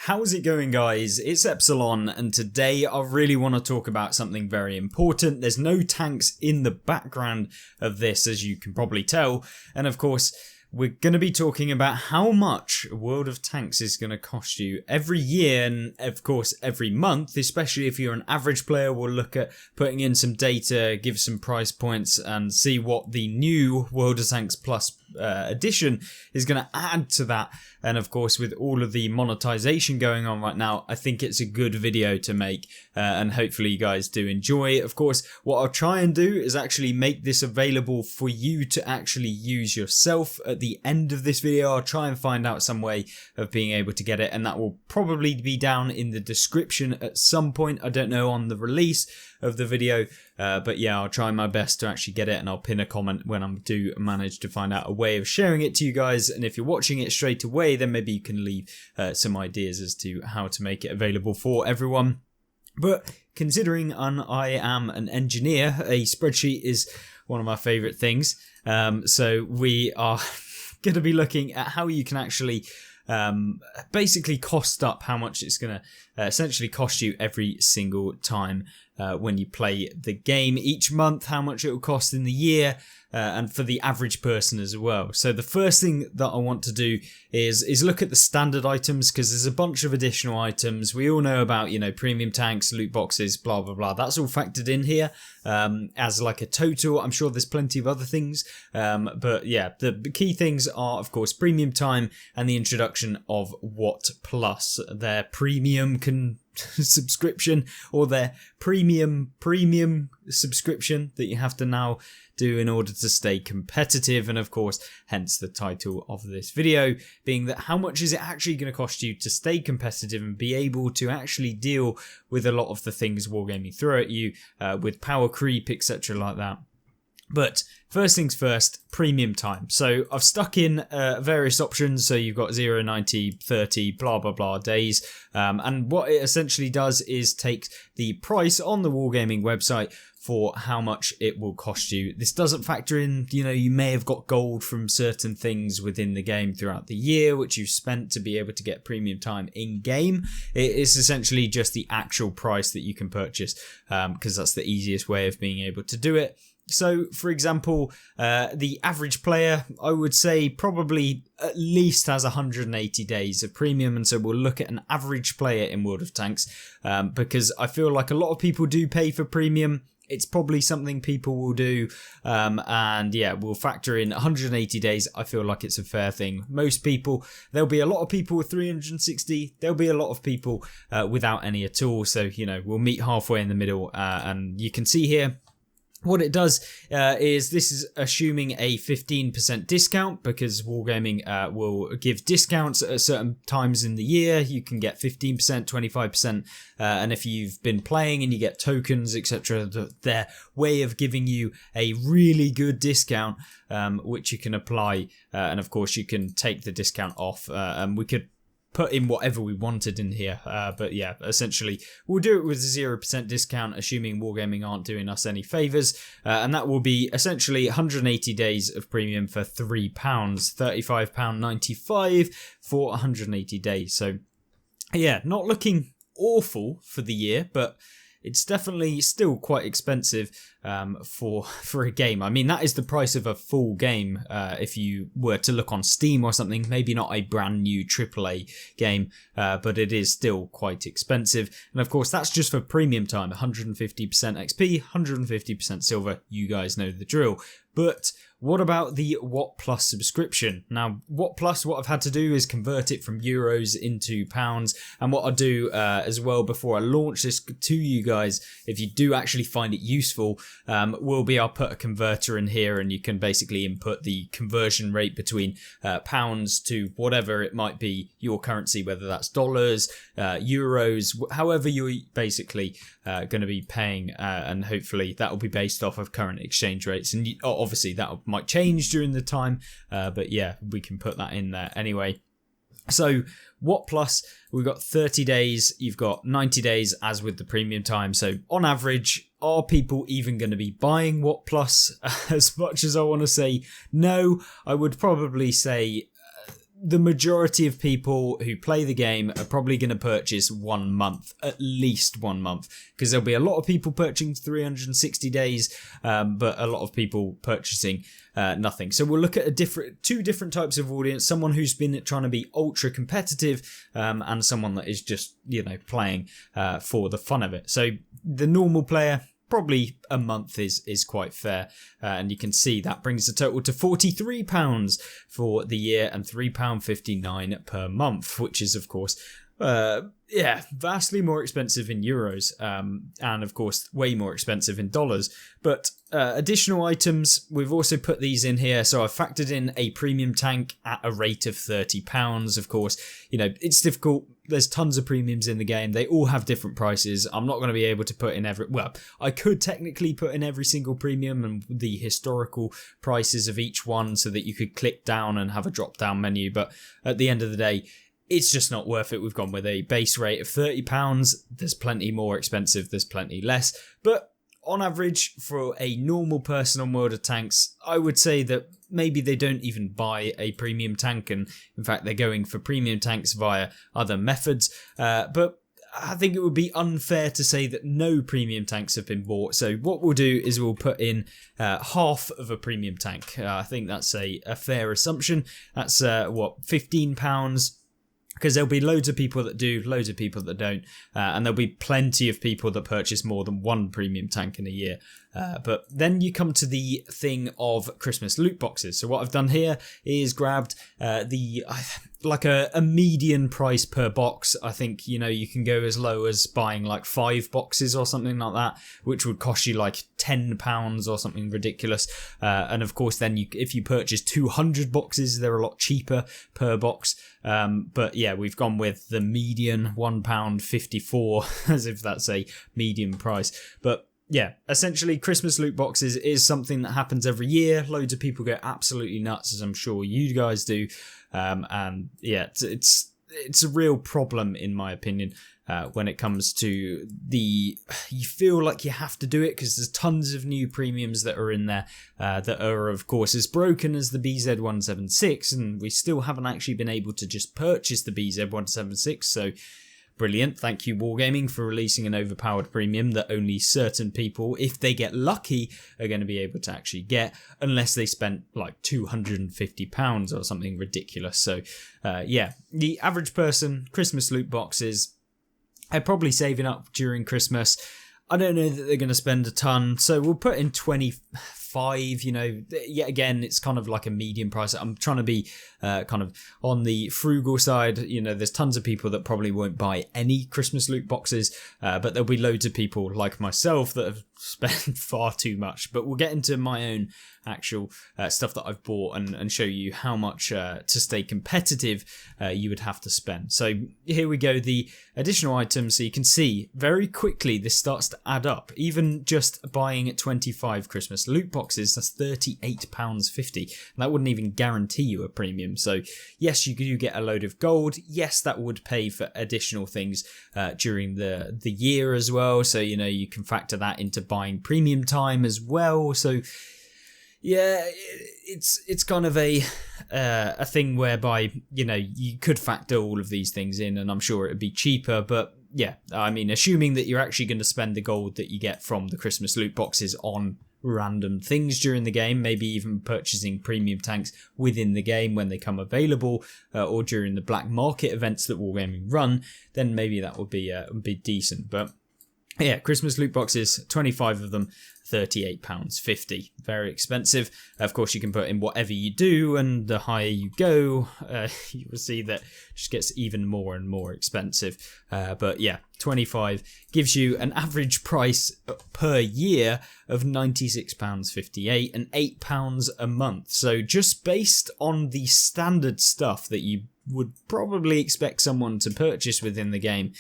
How's it going, guys? It's Epsilon, and today I really want to talk about something very important. There's no tanks in the background of this, as you can probably tell, and of course we're going to be talking about how much World of Tanks is going to cost you every year and of course every month, especially if you're an average player. We'll look at putting in some data, give some price points and see what the new World of Tanks Plus edition is going to add to that. And of course, with all of the monetization going on right now, I think it's a good video to make and hopefully you guys do enjoy. Of course, what I'll try and do is actually make this available for you to actually use yourself. At the end of this video, I'll try and find out some way of being able to get it, and that will probably be down in the description at some point. I don't know on the release of the video, but yeah, I'll try my best to actually get it, and I'll pin a comment when I do manage to find out a way of sharing it to you guys. And if you're watching it straight away, then maybe you can leave some ideas as to how to make it available for everyone. But considering I am an engineer, a spreadsheet is one of my favorite things. So we are going to be looking at how you can actually basically cost up how much it's going to essentially cost you every single time when you play the game, each month, how much it will cost in the year, and for the average person as well. So the first thing that I want to do is look at the standard items, because there's a bunch of additional items. We all know about, you know, premium tanks, loot boxes, blah, blah, blah. That's all factored in here as like a total. I'm sure there's plenty of other things. But yeah, the key things are, of course, premium time and the introduction of Watt Plus, their premium subscription, or their premium subscription that you have to now do in order to stay competitive. And of course, hence the title of this video being that how much is it actually going to cost you to stay competitive and be able to actually deal with a lot of the things Wargaming throw at you with power creep, etc. like that. But first things first, premium time. So I've stuck in various options. So you've got 0, 90, 30, blah, blah, blah days. And what it essentially does is take the price on the Wargaming website for how much it will cost you. This doesn't factor in, you know, you may have got gold from certain things within the game throughout the year, which you've spent to be able to get premium time in game. It is essentially just the actual price that you can purchase, because that's the easiest way of being able to do it. So, for example, the average player, I would say probably at least has 180 days of premium. And so we'll look at an average player in World of Tanks, because I feel like a lot of people do pay for premium. It's probably something people will do. And yeah, we'll factor in 180 days. I feel like it's a fair thing. Most people, there'll be a lot of people with 360. There'll be a lot of people without any at all. So, you know, we'll meet halfway in the middle. And you can see here, what it does is this is assuming a 15% discount, because Wargaming will give discounts at certain times in the year. You can get 15%, 25%, and if you've been playing and you get tokens, etc., their way of giving you a really good discount, which you can apply, and of course you can take the discount off, and we could put in whatever we wanted in here, but yeah, essentially we'll do it with a 0% discount, assuming Wargaming aren't doing us any favours, and that will be essentially 180 days of premium for £3, £35.95 for 180 days. So yeah, not looking awful for the year, but it's definitely still quite expensive for a game. I mean, that is the price of a full game if you were to look on Steam or something. Maybe not a brand new AAA game, but it is still quite expensive. And of course, that's just for premium time, 150% XP, 150% silver. You guys know the drill. But what about the Watt Plus subscription? Now, Watt Plus, what I've had to do is convert it from euros into pounds. And what I'll do as well before I launch this to you guys, if you do actually find it useful, will be I'll put a converter in here, and you can basically input the conversion rate between pounds to whatever it might be, your currency, whether that's dollars, euros, however you're basically going to be paying, and hopefully that will be based off of current exchange rates. And obviously that might change during the time, but yeah, we can put that in there anyway. So Watt Plus, we've got 30 days, you've got 90 days as with the premium time. So on average, are people even going to be buying Watt Plus? As much as I want to say no, I would probably say the majority of people who play the game are probably going to purchase 1 month, at least 1 month, because there'll be a lot of people purchasing 360 days, but a lot of people purchasing nothing. So we'll look at two different types of audience: someone who's been trying to be ultra competitive, and someone that is just, playing for the fun of it. So the normal player, probably a month is quite fair, and you can see that brings the total to £43 for the year and £3.59 per month, which is of course vastly more expensive in euros, and of course way more expensive in dollars. But additional items, we've also put these in here. So I've factored in a premium tank at a rate of £30. Of course, it's difficult. There's tons of premiums in the game. They all have different prices. I'm not going to be able to put in I could technically put in every single premium and the historical prices of each one so that you could click down and have a drop down menu. But at the end of the day, it's just not worth it. We've gone with a base rate of £30. There's plenty more expensive. There's plenty less. But on average, for a normal person on World of Tanks, I would say that maybe they don't even buy a premium tank, and in fact they're going for premium tanks via other methods. But I think it would be unfair to say that no premium tanks have been bought. So what we'll do is we'll put in half of a premium tank. I think that's a fair assumption. That's £15. Because there'll be loads of people that do, loads of people that don't, and there'll be plenty of people that purchase more than one premium tank in a year. But then you come to the thing of Christmas loot boxes. So what I've done here is grabbed a median price per box. I think, you can go as low as buying like 5 boxes or something like that, which would cost you like £10 or something ridiculous. And of course, then if you purchase 200 boxes, they're a lot cheaper per box. But yeah, we've gone with the median £1.54 as if that's a median price. But yeah, essentially Christmas loot boxes is something that happens every year. Loads of people go absolutely nuts, as I'm sure you guys do. And yeah, it's a real problem in my opinion, when it comes to you feel like you have to do it because there's tons of new premiums that are in there, that are of course as broken as the BZ176, and we still haven't actually been able to just purchase the BZ176. So brilliant. Thank you, Wargaming, for releasing an overpowered premium that only certain people, if they get lucky, are going to be able to actually get, unless they spent like £250 or something ridiculous. So, yeah, the average person, Christmas loot boxes, they're probably saving up during Christmas. I don't know that they're going to spend a ton, so we'll put in 25. Yet again, it's kind of like a medium price. I'm trying to be kind of on the frugal side. There's tons of people that probably won't buy any Christmas loot boxes, but there'll be loads of people like myself that have spent far too much. But we'll get into my own actual stuff that I've bought and show you how much to stay competitive you would have to spend. So here we go, the additional items. So you can see very quickly this starts to add up. Even just buying 25 Christmas loot boxes, that's £38.50, and that wouldn't even guarantee you a premium. So yes, you do get a load of gold. Yes, that would pay for additional things during the year as well. So you can factor that into buying premium time as well. So yeah, it's kind of a thing whereby you could factor all of these things in, and I'm sure it'd be cheaper. But yeah, I mean, assuming that you're actually going to spend the gold that you get from the Christmas loot boxes on random things during the game, maybe even purchasing premium tanks within the game when they come available, or during the black market events that Wargaming run, then maybe that would be decent. But yeah, Christmas loot boxes, 25 of them, £38.50. Very expensive. Of course, you can put in whatever you do, and the higher you go, you will see that it just gets even more and more expensive. But yeah, 25 gives you an average price per year of £96.58 and £8 a month. So just based on the standard stuff that you would probably expect someone to purchase within the game,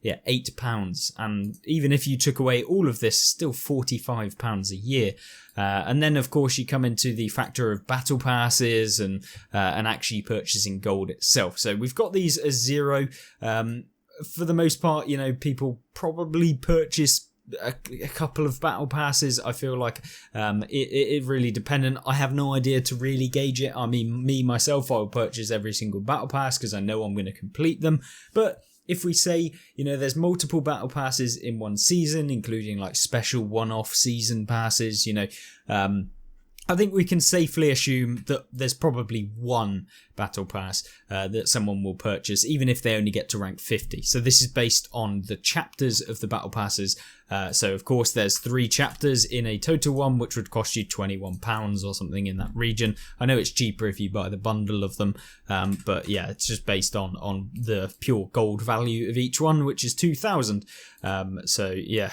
yeah, £8. And even if you took away all of this, still £45 a year. And then, of course, you come into the factor of battle passes and actually purchasing gold itself. So we've got these as zero. For the most part, people probably purchase a couple of battle passes. I feel like it really dependent. I have no idea to really gauge it. I mean, me myself, I will purchase every single battle pass because I know I'm going to complete them. But if we say, there's multiple battle passes in one season, including like special one-off season passes, I think we can safely assume that there's probably one battle pass that someone will purchase, even if they only get to rank 50. So this is based on the chapters of the battle passes. So of course there's 3 chapters in a total one, which would cost you £21 or something in that region. I know it's cheaper if you buy the bundle of them, but yeah, it's just based on the pure gold value of each one, which is 2,000. So yeah,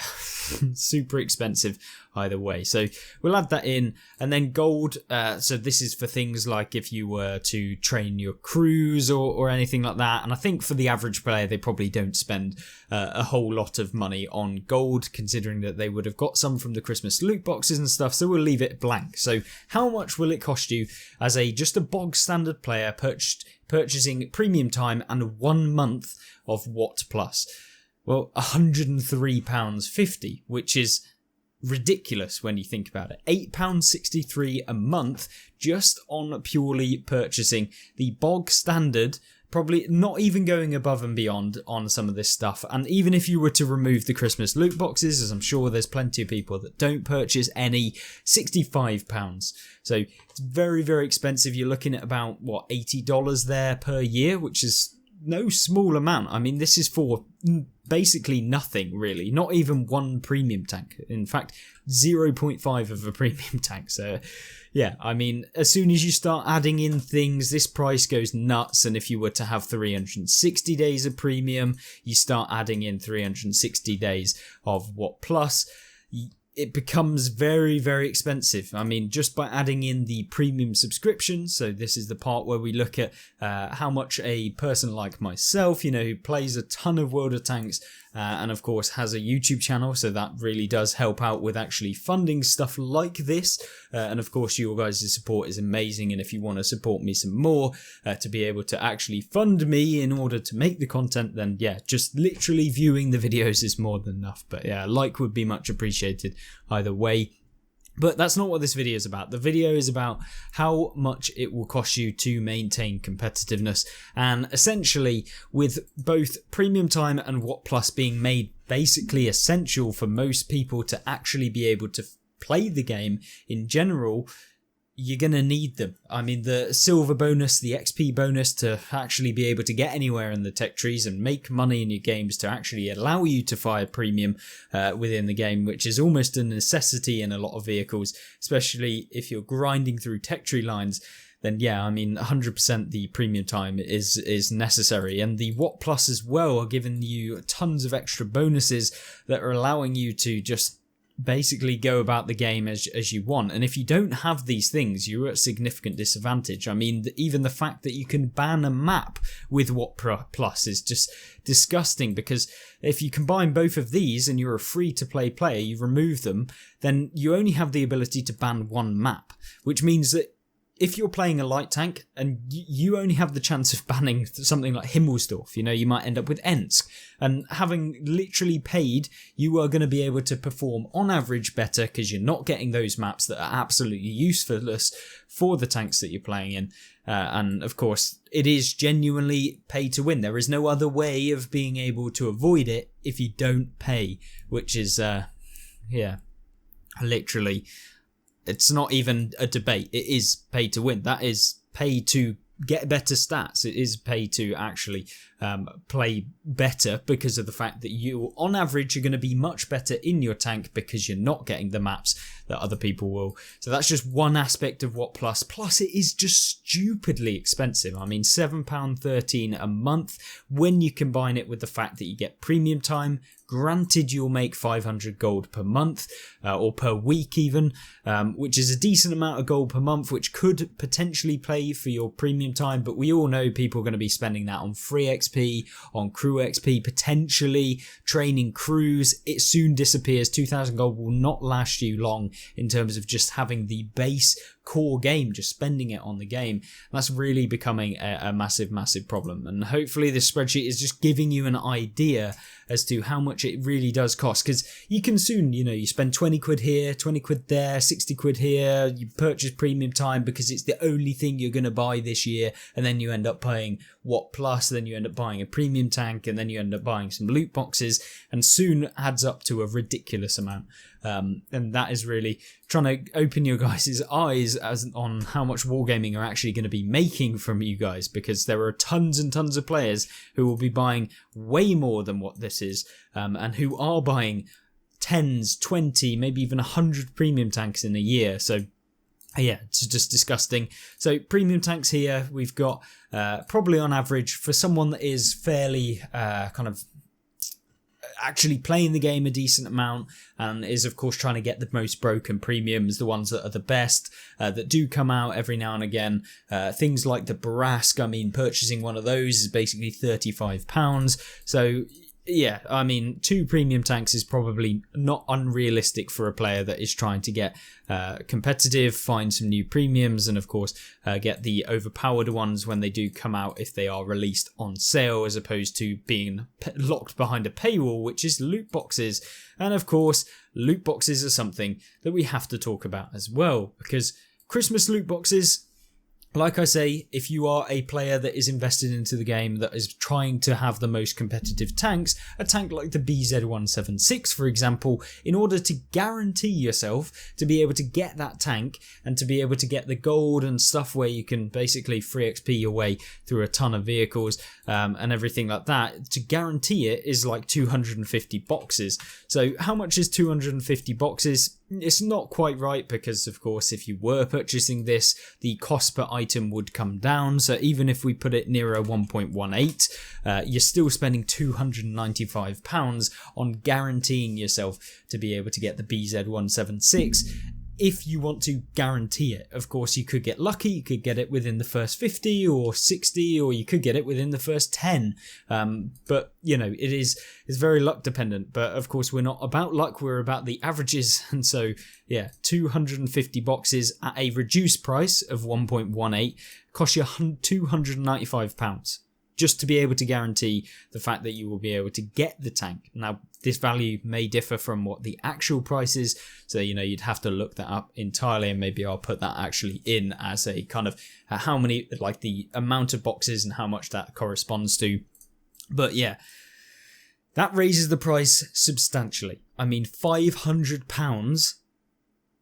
super expensive either way. So we'll add that in, and then gold. So this is for things like if you were to train your crews or anything like that. And I think for the average player, they probably don't spend a whole lot of money on gold, considering that they would have got some from the Christmas loot boxes and stuff. So we'll leave it blank. So how much will it cost you as just a bog standard player purchasing premium time and 1 month of What Plus? Well, £103.50, which is ridiculous when you think about it. £8.63 a month just on purely purchasing the bog standard, probably not even going above and beyond on some of this stuff. And even if you were to remove the Christmas loot boxes, as I'm sure there's plenty of people that don't purchase any, £65. So it's very, very expensive. You're looking at about, $80 there per year, which is no small amount. I mean, this is for basically nothing, really. Not even one premium tank. In fact, 0.5 of a premium tank. So yeah, I mean, as soon as you start adding in things, this price goes nuts. And if you were to have 360 days of premium, you start adding in 360 days of What Plus, it becomes very, very expensive. I mean, just by adding in the premium subscription. So this is the part where we look at how much a person like myself, who plays a ton of World of Tanks, and of course has a YouTube channel. So that really does help out with actually funding stuff like this. And of course, your guys' support is amazing. And if you want to support me some more to be able to actually fund me in order to make the content, then yeah, just literally viewing the videos is more than enough. But yeah, like would be much appreciated either way. But that's not what this video is about. The video is about how much it will cost you to maintain competitiveness. And essentially, with both premium time and What Plus being made basically essential for most people to actually be able to play the game in general, you're going to need them. I mean, the silver bonus, the XP bonus to actually be able to get anywhere in the tech trees and make money in your games to actually allow you to fire premium within the game, which is almost a necessity in a lot of vehicles, especially if you're grinding through tech tree lines. Then yeah, I mean, 100% the premium time is necessary. And the What Plus as well are giving you tons of extra bonuses that are allowing you to just basically go about the game as you want. And if you don't have these things, you're at significant disadvantage. I mean, even the fact that you can ban a map with What Plus is just disgusting, because if you combine both of these and you're a free-to-play player, you remove them, then you only have the ability to ban one map, which means that if you're playing a light tank and you only have the chance of banning something like Himmelsdorf, you might end up with Ensk. And having literally paid, you are going to be able to perform on average better because you're not getting those maps that are absolutely useless for the tanks that you're playing in. And of course, it is genuinely pay to win. There is no other way of being able to avoid it if you don't pay, which is, literally... It's not even a debate. It is pay to win. That is pay to get better stats. It is pay to actually play better because of the fact that you, on average, are going to be much better in your tank because you're not getting the maps that other people will. So that's just one aspect of What Plus. Plus, it is just stupidly expensive. I mean, £7.13 a month when you combine it with the fact that you get premium time. Granted, you'll make 500 gold per month or per week even, which is a decent amount of gold per month, which could potentially pay for your premium time. But we all know people are going to be spending that on free XP, on crew XP, potentially training crews. It soon disappears. 2,000 gold will not last you long in terms of just having the base core game, just spending it on the game. That's really becoming a massive, massive problem. And hopefully this spreadsheet is just giving you an idea as to how much it really does cost, because you can soon, you spend 20 quid here, 20 quid there, 60 quid here, you purchase premium time because it's the only thing you're going to buy this year, and then you end up paying What Plus, then you end up buying a premium tank, and then you end up buying some loot boxes, and soon adds up to a ridiculous amount. And that is really trying to open your guys' eyes on how much wargaming are actually going to be making from you guys, because there are tons and tons of players who will be buying way more than what this is, and who are buying 10s, 20, maybe even 100 premium tanks in a year. So yeah, it's just disgusting. So premium tanks here, we've got probably on average, for someone that is fairly kind of actually playing the game a decent amount, and is of course trying to get the most broken premiums, the ones that are the best, that do come out every now and again. Things like the Barask, I mean, purchasing one of those is basically £35. So yeah, I mean, 2 premium tanks is probably not unrealistic for a player that is trying to get competitive, find some new premiums, and of course get the overpowered ones when they do come out, if they are released on sale, as opposed to being locked behind a paywall, which is loot boxes. And of course, loot boxes are something that we have to talk about as well, because Christmas loot boxes, like I say, if you are a player that is invested into the game, that is trying to have the most competitive tanks, a tank like the BZ176, for example, in order to guarantee yourself to be able to get that tank and to be able to get the gold and stuff where you can basically free XP your way through a ton of vehicles and everything like that, to guarantee it is like 250 boxes. So how much is 250 boxes? It's not quite right, because of course if you were purchasing this, the cost per item would come down. So even if we put it near a 1.18, you're still spending £295 on guaranteeing yourself to be able to get the BZ176. If you want to guarantee it, of course, you could get lucky, you could get it within the first 50 or 60, or you could get it within the first 10. But, it's very luck dependent. But of course, we're not about luck, we're about the averages. And so, yeah, 250 boxes at a reduced price of 1.18 cost you £295. Just to be able to guarantee the fact that you will be able to get the tank. Now, this value may differ from what the actual price is, so you'd have to look that up entirely, and maybe I'll put that actually in as a kind of how many, like the amount of boxes and how much that corresponds to. But yeah, that raises the price substantially. I mean, £500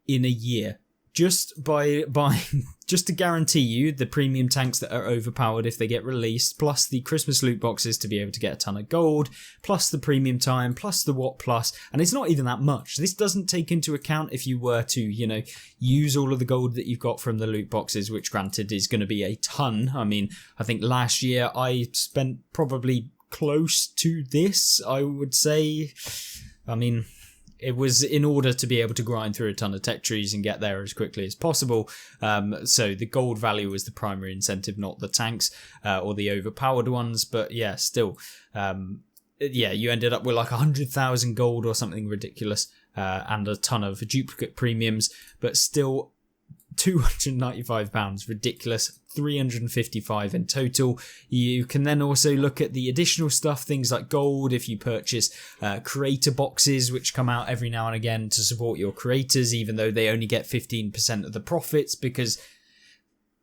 in a year. Just by buying, just to guarantee you the premium tanks that are overpowered if they get released, plus the Christmas loot boxes to be able to get a ton of gold, plus the premium time, plus the What Plus, and it's not even that much. This doesn't take into account if you were to, use all of the gold that you've got from the loot boxes, which granted is going to be a ton. I mean, I think last year I spent probably close to this, I would say. I mean, it was in order to be able to grind through a ton of tech trees and get there as quickly as possible. So the gold value was the primary incentive, not the tanks or the overpowered ones. But yeah, still, you ended up with like 100,000 gold or something ridiculous and a ton of duplicate premiums, but still £295, ridiculous. 355 in total. You can then also look at the additional stuff, things like gold, if you purchase creator boxes, which come out every now and again to support your creators, even though they only get 15% of the profits, because,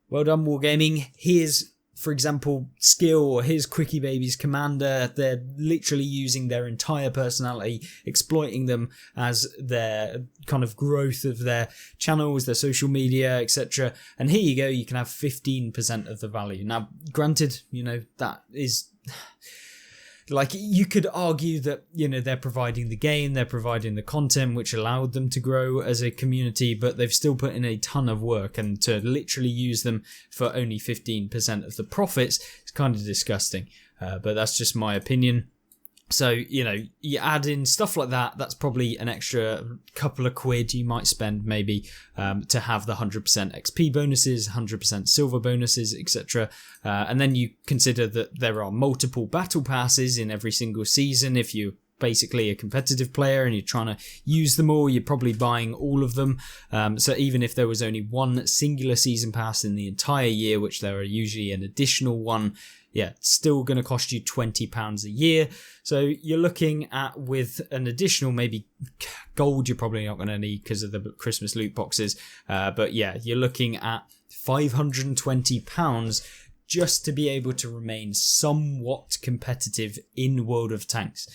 well done Wargaming, here's, for example, skill, or here's Quickie Baby's commander. They're literally using their entire personality, exploiting them as their kind of growth of their channels, their social media, etc. And here you go, you can have 15% of the value. Now, granted, that is... Like, you could argue that, they're providing the game, they're providing the content which allowed them to grow as a community, but they've still put in a ton of work, and to literally use them for only 15% of the profits is kind of disgusting. But that's just my opinion. So, you add in stuff like that, that's probably an extra couple of quid you might spend maybe to have the 100% XP bonuses, 100% silver bonuses, etc. And then you consider that there are multiple battle passes in every single season if you basically a competitive player and you're trying to use them all, you're probably buying all of them. So even if there was only one singular season pass in the entire year, which there are usually an additional one, yeah, it's still going to cost you £20 a year. So you're looking at, with an additional maybe gold, you're probably not going to need because of the Christmas loot boxes. But yeah, you're looking at £520 just to be able to remain somewhat competitive in World of Tanks.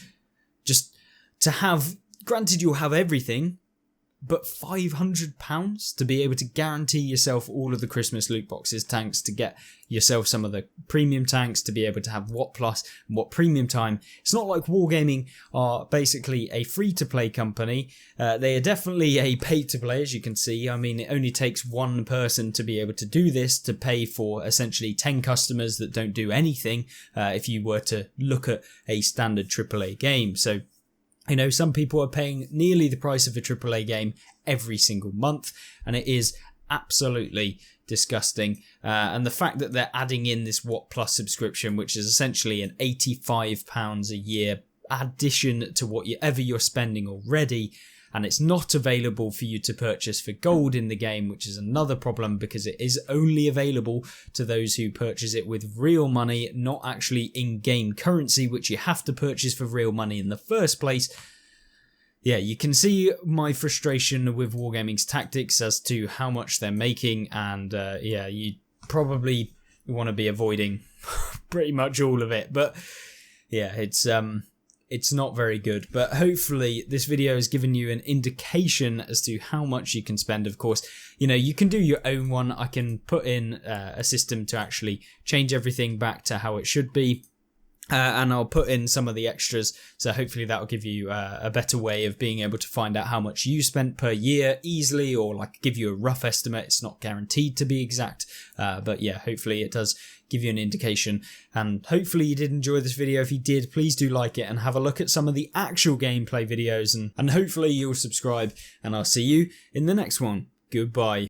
Just to have, granted you'll have everything, but £500 to be able to guarantee yourself all of the Christmas loot boxes tanks, to get yourself some of the premium tanks, to be able to have Watt Plus and Watt Premium Time. It's not like Wargaming are basically a free-to-play company. They are definitely a pay-to-play, as you can see. I mean, it only takes one person to be able to do this, to pay for essentially 10 customers that don't do anything, if you were to look at a standard AAA game. So, you know, some people are paying nearly the price of a AAA game every single month, and it is absolutely disgusting. And the fact that they're adding in this Watt Plus subscription, which is essentially an £85 a year addition to whatever you're spending already, and it's not available for you to purchase for gold in the game, which is another problem because it is only available to those who purchase it with real money, not actually in-game currency, which you have to purchase for real money in the first place. Yeah, you can see my frustration with Wargaming's tactics as to how much they're making, and yeah, you probably want to be avoiding pretty much all of it. But yeah, it's not very good, but hopefully this video has given you an indication as to how much you can spend. Of course, you know, you can do your own one. I can put in a system to actually change everything back to how it should be. And I'll put in some of the extras, so hopefully that'll give you a better way of being able to find out how much you spent per year easily, or like give you a rough estimate. It's not guaranteed to be exact, but yeah, hopefully it does give you an indication. And hopefully you did enjoy this video. If you did, please do like it and have a look at some of the actual gameplay videos, and hopefully you'll subscribe, and I'll see you in the next one. Goodbye.